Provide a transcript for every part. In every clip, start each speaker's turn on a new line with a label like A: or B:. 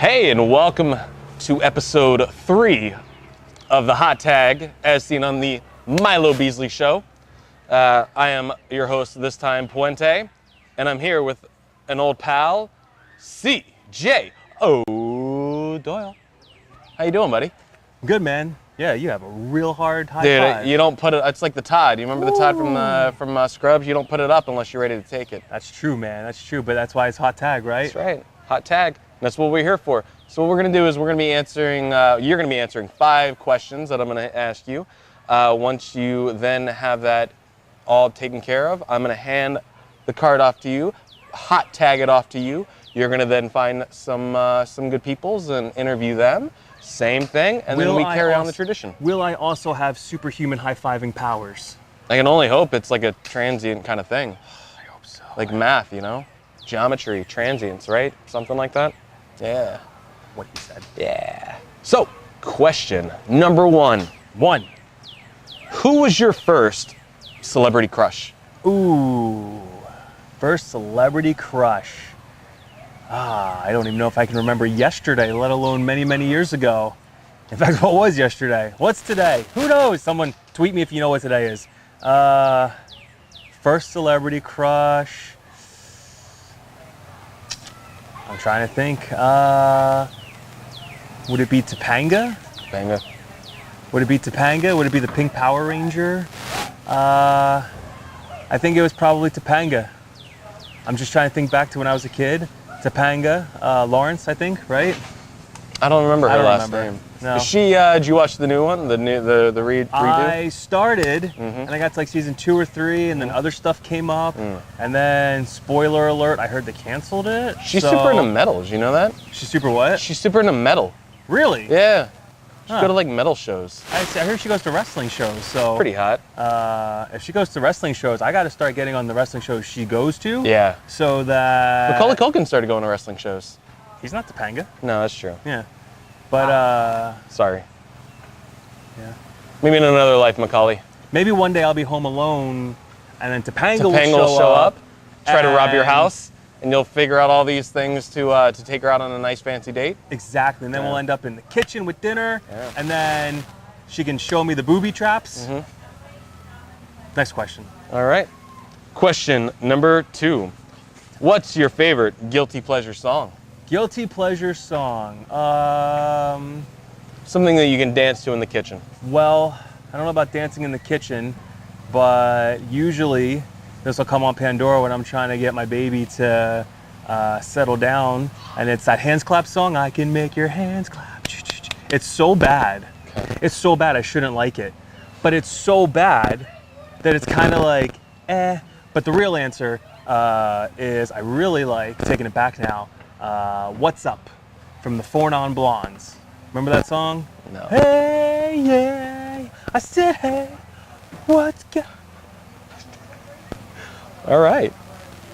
A: Hey, and welcome to episode 3 of the Hot Tag, as seen on the Milo Beasley Show. I am your host this time, Puente, and I'm here with an old pal, CJ O'Doyle. How you doing, buddy?
B: Good, man. Yeah, you have a real hard high
A: Dude,
B: five.
A: you don't put it, it's like the Todd. You remember the Todd from Scrubs? You don't put it up unless you're ready to take it.
B: That's true, man. That's true, but that's why it's Hot Tag, right?
A: That's right. Hot Tag. That's what we're here for. So what we're going to do is we're going to be answering, you're going to be answering 5 questions that I'm going to ask you. Once you then have that all taken care of, I'm going to hand the card off to you, hot tag it off to you. You're going to then find some good peoples and interview them. Same thing, and then we carry on the tradition.
B: Will I also have superhuman high-fiving powers?
A: I can only hope it's like a transient kind of thing.
B: I hope so.
A: Like math, you know? Geometry, transients, right? Something like that? Yeah.
B: What you said.
A: Yeah. So, question number 1. Who was your first celebrity crush?
B: Ooh. First celebrity crush. I don't even know if I can remember yesterday, let alone many, many years ago. In fact, what was yesterday? What's today? Who knows? Someone tweet me if you know what today is. First celebrity crush. I'm trying to think. Would it be Topanga?
A: Topanga.
B: Would it be Topanga? Would it be the Pink Power Ranger? I think it was probably Topanga. I'm just trying to think back to when I was a kid. Topanga, Lawrence, I think, right?
A: I don't remember her last name.
B: No.
A: Is she? Did you watch the new one, the redo?
B: I started, and I got to like season 2 or 3, and then other stuff came up, and then spoiler alert, I heard they canceled it.
A: She's super into metal. Did you know that?
B: She's super what?
A: She's super into metal.
B: Really?
A: Yeah. She go to like metal shows.
B: I heard she goes to wrestling shows, so
A: pretty hot.
B: If she goes to wrestling shows, I got to start getting on the wrestling shows she goes to.
A: Yeah.
B: So that
A: Macaulay Culkin started going to wrestling shows.
B: He's not Topanga.
A: No, that's true.
B: Yeah. But
A: sorry.
B: Yeah.
A: Maybe in another life, Macaulay.
B: Maybe one day I'll be home alone, and then Topanga will
A: show up, try to rob your house, and you'll figure out all these things to take her out on a nice fancy date.
B: Exactly, and then we'll end up in the kitchen with dinner, and then she can show me the booby traps. Next question.
A: All right. Question number 2. What's your favorite guilty pleasure song?
B: Guilty pleasure song.
A: Something that you can dance to in the kitchen.
B: Well, I don't know about dancing in the kitchen, but usually this will come on Pandora when I'm trying to get my baby to settle down, and it's that hands clap song. I can make your hands clap. It's so bad. Okay. It's so bad I shouldn't like it, but it's so bad that it's kind of like eh. But the real answer is I really like, taking it back now, What's Up from the 4 Non Blondes. Remember that song?
A: No.
B: Hey, yeah, I said, hey, what's going on?
A: All right.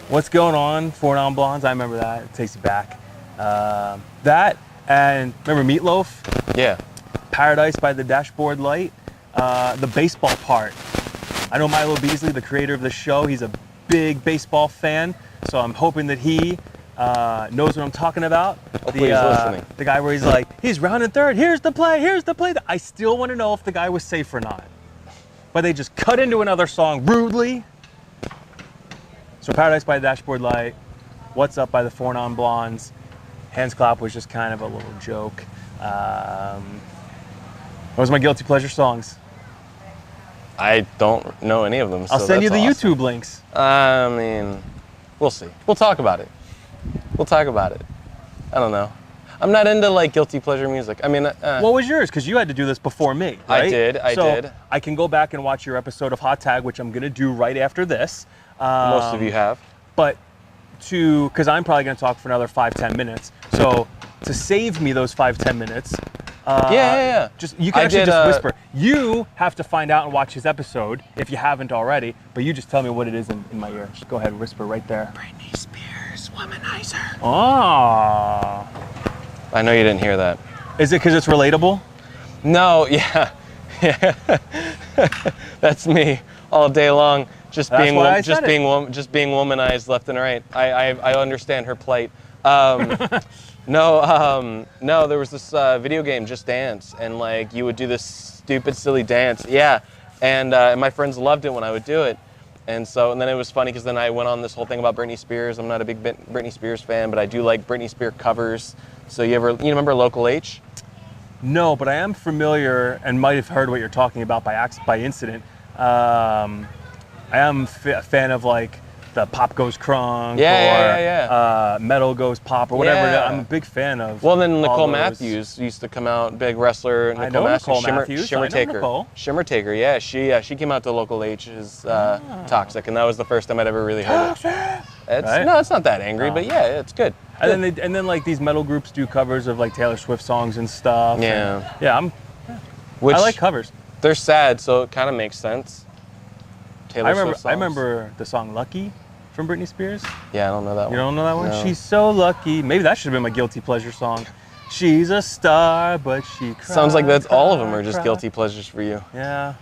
B: What's going on? 4 Non Blondes. I remember that. It takes you back. That, and remember Meatloaf?
A: Yeah.
B: Paradise by the Dashboard Light. The baseball part. I know Milo Beasley, the creator of the show, he's a big baseball fan, so I'm hoping that he knows what I'm talking about.
A: Hopefully he's listening.
B: The guy where he's like, he's rounding third, here's the play. I still want to know if the guy was safe or not. But they just cut into another song rudely. So Paradise by the Dashboard Light, What's Up by the 4 Non Blondes, Hands Clap was just kind of a little joke. Those are my guilty pleasure songs.
A: I don't know any of them.
B: I'll send you the YouTube links.
A: I mean, we'll see. We'll talk about it. I don't know. I'm not into like guilty pleasure music. I mean,
B: what was yours? Because you had to do this before me, right?
A: I did.
B: I can go back and watch your episode of Hot Tag, which I'm going to do right after this.
A: Most of you have.
B: But because I'm probably going to talk for another 5-10 minutes. So to save me those 5-10 minutes,
A: yeah.
B: Just you can actually just whisper. You have to find out and watch his episode if you haven't already. But you just tell me what it is in my ear. Just go ahead and whisper right there.
A: Britney Spears, Womanizer.
B: Oh.
A: I know you didn't hear that.
B: Is it because it's relatable?
A: No. Yeah. That's me all day long. Just being womanized left and right. I understand her plight. No, there was this video game, Just Dance, and like you would do this stupid, silly dance. Yeah, and my friends loved it when I would do it. And then it was funny because then I went on this whole thing about Britney Spears. I'm not a big Britney Spears fan, but I do like Britney Spears covers. So you remember Local H?
B: No, but I am familiar and might have heard what you're talking about by incident. I am a fan of like the Pop Goes Crunk Metal Goes Pop or whatever.
A: Yeah.
B: I'm a big fan of.
A: Well, then Nicole
B: those.
A: Matthews used to come out, big wrestler.
B: I know Nicole Matthews.
A: Shimmer
B: I know
A: Taker.
B: Nicole.
A: Shimmer Taker, yeah. She came out to Local H's Toxic, and that was the first time I'd ever really heard it. No, it's not that angry, but yeah, it's good.
B: And then like these metal groups do covers of like Taylor Swift songs and stuff.
A: Yeah.
B: And, I like covers.
A: They're sad, so it kind of makes sense. Taylor Swift songs.
B: I remember the song Lucky from Britney Spears.
A: Yeah, I don't know that one.
B: You don't know that one?
A: No.
B: She's so lucky. Maybe that should have been my guilty pleasure song. She's a star, but she cries.
A: Sounds like that's all of them are just guilty pleasures for you.
B: Yeah.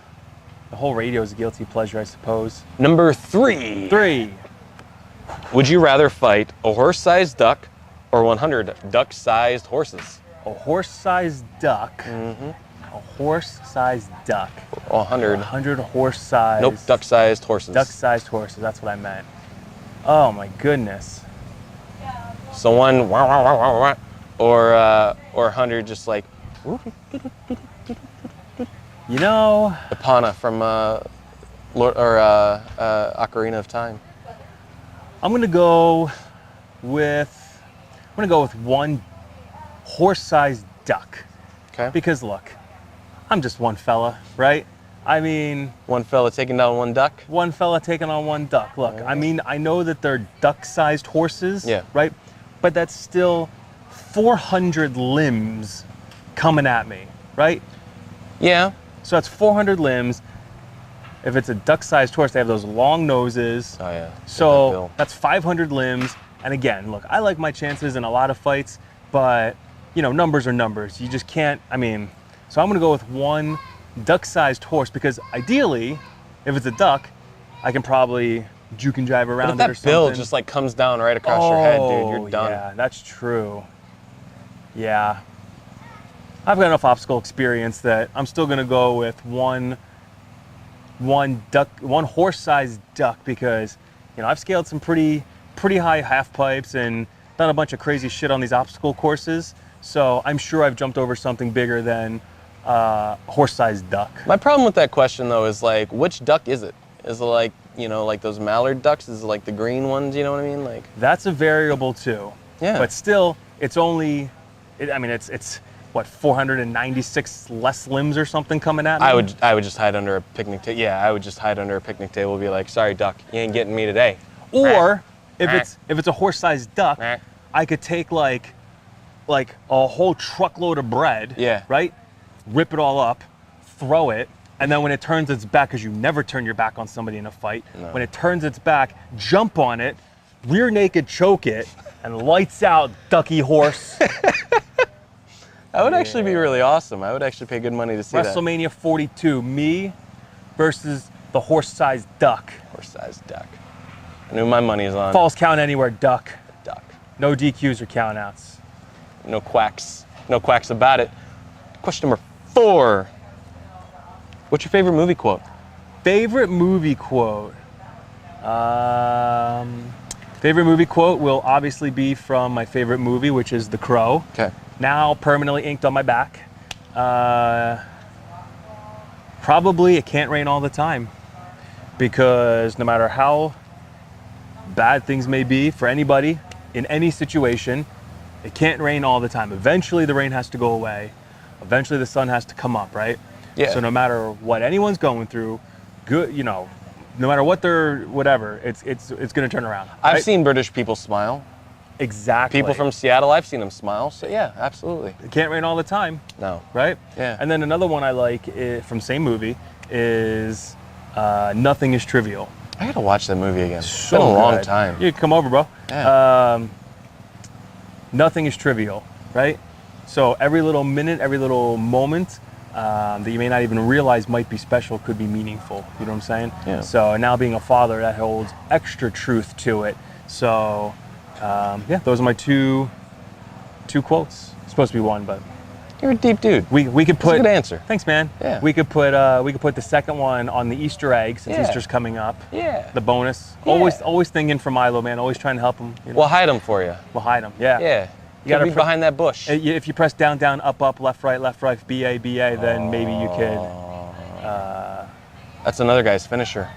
B: The whole radio is a guilty pleasure, I suppose.
A: Number 3.
B: 3.
A: Would you rather fight a horse-sized duck or 100 duck-sized horses?
B: A horse-sized duck.
A: Mm-hmm.
B: A horse-sized duck.
A: 100.
B: 100 horse-sized.
A: Nope, duck-sized horses.
B: Duck-sized horses, that's what I meant. Oh my goodness.
A: So one, wah, wah, wah, wah, wah, or 100 just like,
B: you know,
A: Epona from Ocarina of Time.
B: I'm gonna go with one horse-sized duck.
A: Okay.
B: Because look, I'm just one fella, right? I mean,
A: one fella taking down one duck.
B: One fella taking on one duck. Look, I mean, I know that they're duck-sized horses, right? But that's still 400 limbs coming at me, right?
A: Yeah.
B: So that's 400 limbs. If it's a duck-sized horse, they have those long noses.
A: Oh yeah.
B: So that's 500 limbs. And again, look, I like my chances in a lot of fights, but you know, numbers are numbers. You just can't, I mean, so I'm gonna go with one duck-sized horse because ideally, if it's a duck, I can probably juke and jive around
A: but if
B: it or
A: that bill
B: something.
A: just like comes down right across your head, dude, you're done.
B: Yeah, that's true. Yeah. I've got enough obstacle experience that I'm still gonna go with one horse-sized duck because, you know, I've scaled some pretty high half pipes and done a bunch of crazy shit on these obstacle courses. So I'm sure I've jumped over something bigger than horse-sized duck.
A: My problem with that question though is like, which duck is it? Is it like, you know, like those mallard ducks? Is it like the green ones? You know what I mean? Like
B: that's a variable too.
A: Yeah.
B: But still, it's only, it's what, 496 less limbs or something coming at me?
A: I would just hide under a picnic table. Yeah, I would just hide under a picnic table and be like, sorry, duck, you ain't getting me today.
B: Or if it's a horse-sized duck, I could take like a whole truckload of bread, right? Rip it all up, throw it, and then when it turns its back, because you never turn your back on somebody in a fight, when it turns its back, jump on it, rear naked choke it, and lights out, ducky horse.
A: That would actually be really awesome. I would actually pay good money to see
B: WrestleMania 42, me versus the horse-sized duck.
A: Horse-sized duck. I knew my money is on.
B: Falls count anywhere, duck.
A: Duck.
B: No DQs or countouts.
A: No quacks. No quacks about it. Question number 4. What's your favorite movie quote?
B: Favorite movie quote? Favorite movie quote will obviously be from my favorite movie, which is The Crow.
A: Okay.
B: Now permanently inked on my back. Probably It Can't Rain All the Time. Because no matter how bad things may be for anybody in any situation, it can't rain all the time. Eventually the rain has to go away. Eventually the sun has to come up, right?
A: Yeah.
B: So no matter what anyone's going through, good, you know, no matter what they're, whatever, it's going to turn around. Right?
A: I've seen British people smile.
B: Exactly.
A: People from Seattle, I've seen them smile. So yeah, absolutely.
B: It can't rain all the time.
A: No.
B: Right?
A: Yeah.
B: And then another one I like from same movie is Nothing is Trivial.
A: I gotta watch that movie again. It's
B: So
A: been a long
B: good.
A: time.
B: You can come over, bro.
A: Yeah.
B: Nothing is trivial, right? So every little minute, every little moment that you may not even realize might be special could be meaningful. You know what I'm saying?
A: Yeah.
B: So now being a father, that holds extra truth to it. So yeah, those are my two 2 quotes. It's supposed to be 1, but
A: You're a deep dude.
B: we could
A: That's
B: put.
A: a good answer.
B: Thanks, man.
A: Yeah.
B: We could put the second one on the Easter egg since
A: Yeah.
B: Easter's coming up.
A: Yeah.
B: The bonus.
A: Yeah.
B: Always thinking for Milo, man. Always trying to help him. You know?
A: We'll hide them for you.
B: We'll hide him. Yeah.
A: Yeah. You gotta be behind that bush.
B: If you press down, down, up, up, left, right, BA, BA, then maybe you could.
A: That's another guy's finisher.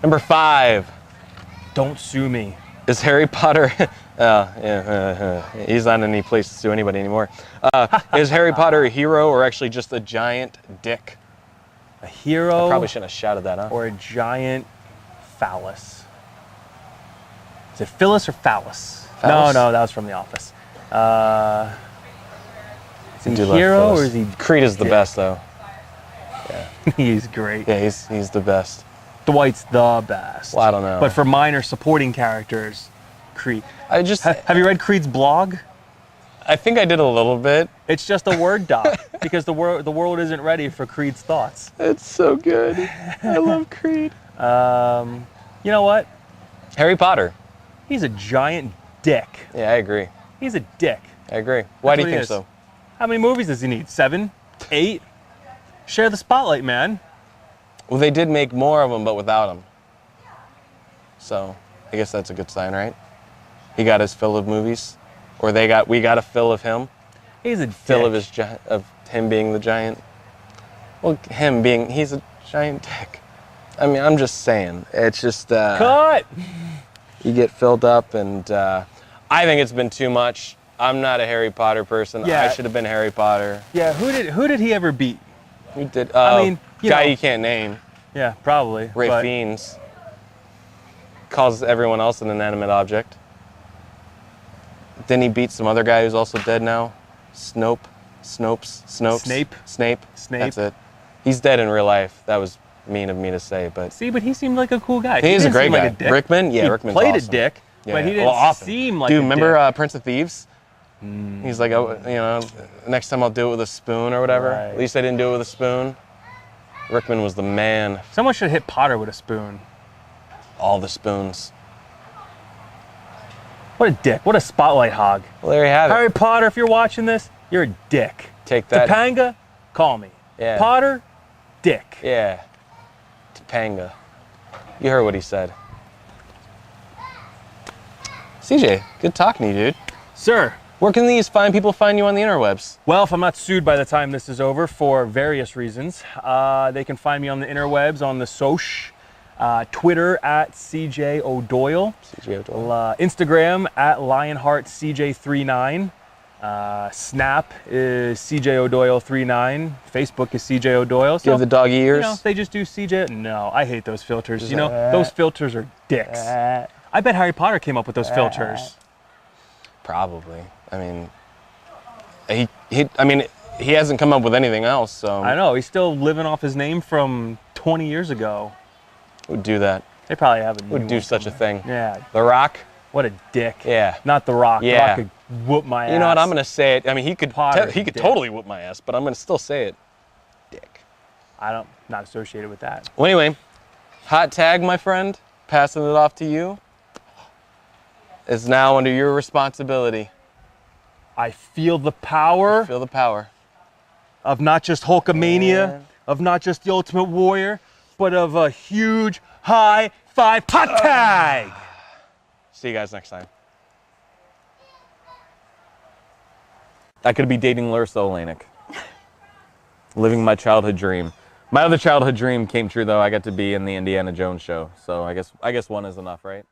A: Number 5
B: Don't sue me.
A: is Harry Potter. He's not in any place to sue anybody anymore. Is Harry Potter a hero or actually just a giant dick?
B: A hero.
A: Probably shouldn't have shouted that, huh?
B: Or a giant phallus. Is it Phyllis or phallus?
A: Phallus?
B: No, that was from The Office. Is he
A: do
B: a
A: love
B: hero
A: Phyllis.
B: or is he?
A: Creed is the best, though.
B: He's great.
A: Yeah, he's the best.
B: Dwight's the best.
A: Well, I don't know.
B: But for minor supporting characters, Creed.
A: I just,
B: Have you read Creed's blog?
A: I think I did a little bit.
B: It's just a Word doc because the world isn't ready for Creed's thoughts.
A: It's so good. I love Creed.
B: You know what?
A: Harry Potter.
B: He's a giant dick.
A: Yeah, I agree.
B: He's a dick.
A: I agree. Why
B: That's
A: do you
B: what he
A: think
B: is.
A: so?
B: How many movies does he need? 7? 8? Share the spotlight, man.
A: Well, they did make more of them, but without him. So, I guess that's a good sign, right? He got his fill of movies, or we got a fill of him.
B: He's a
A: Fill
B: dick.
A: of him being the giant. Well, he's a giant dick. I mean, I'm just saying. It's just
B: Cut!
A: you get filled up, and I think it's been too much. I'm not a Harry Potter person.
B: Yeah.
A: I should have been Harry Potter.
B: Yeah, who did he ever beat?
A: Who did?
B: I mean,
A: guy
B: know.
A: you can't name.
B: Yeah, probably.
A: Ray
B: but
A: Fiennes calls everyone else an inanimate object. Then he beat some other guy who's also dead now. Snopes.
B: Snape.
A: Snape.
B: Snape.
A: That's it. He's dead in real life. That was mean of me to say, but
B: See, but he seemed like a cool guy.
A: he's a
B: didn't
A: great
B: seem
A: guy.
B: Like a dick.
A: Rickman? Yeah,
B: he
A: Rickman's
B: played
A: awesome.
B: a dick,
A: Yeah.
B: but he didn't
A: Well, often.
B: seem like
A: Dude,
B: a
A: remember
B: dick.
A: Prince of Thieves? He's like, next time I'll do it with a spoon or whatever.
B: Right.
A: At least I didn't do it with a spoon. Rickman was the man.
B: Someone should hit Potter with a spoon.
A: All the spoons.
B: What a dick. What a spotlight hog.
A: Well, there you have it.
B: Harry Potter, if you're watching this, you're a dick.
A: Take that.
B: Topanga, call me.
A: Yeah.
B: Potter, dick.
A: Yeah. Topanga. You heard what he said. CJ, good talking to you, dude.
B: Sir,
A: Where can these fine people find you on the interwebs?
B: well, if I'm not sued by the time this is over for various reasons, they can find me on the interwebs, on the Soch, Twitter at CJ O'Doyle,
A: CJ O'Doyle.
B: Instagram at LionheartCJ39, Snap is CJ O'Doyle39, Facebook is CJ O'Doyle.
A: Do you have the doggy ears?
B: You know, they just do CJ. No, I hate those filters. You know, those filters are dicks. I bet Harry Potter came up with those filters.
A: Probably. I mean, he hasn't come up with anything else, so
B: I know, he's still living off his name from 20 years ago.
A: would do that.
B: They probably have a new
A: Would do
B: one
A: such a
B: somewhere.
A: thing.
B: Yeah,
A: The Rock?
B: what a dick.
A: Yeah.
B: Not The Rock. The
A: Yeah.
B: Rock could whoop my ass.
A: You know what? I'm gonna say it. I mean, he could
B: Potter's
A: he could
B: dick.
A: totally whoop my ass, but I'm gonna still say it. Dick.
B: Not associated with that.
A: Well, anyway, hot tag, my friend. Passing it off to you. Is now under your responsibility.
B: I feel the power
A: Feel the power.
B: of not just Hulkamania,
A: Yeah.
B: of not just the Ultimate Warrior, but of a huge high five hot tag.
A: See you guys next time. I could be dating Larsa Olenek. Living my childhood dream. My other childhood dream came true though. I got to be in the Indiana Jones show. So I guess one is enough, right?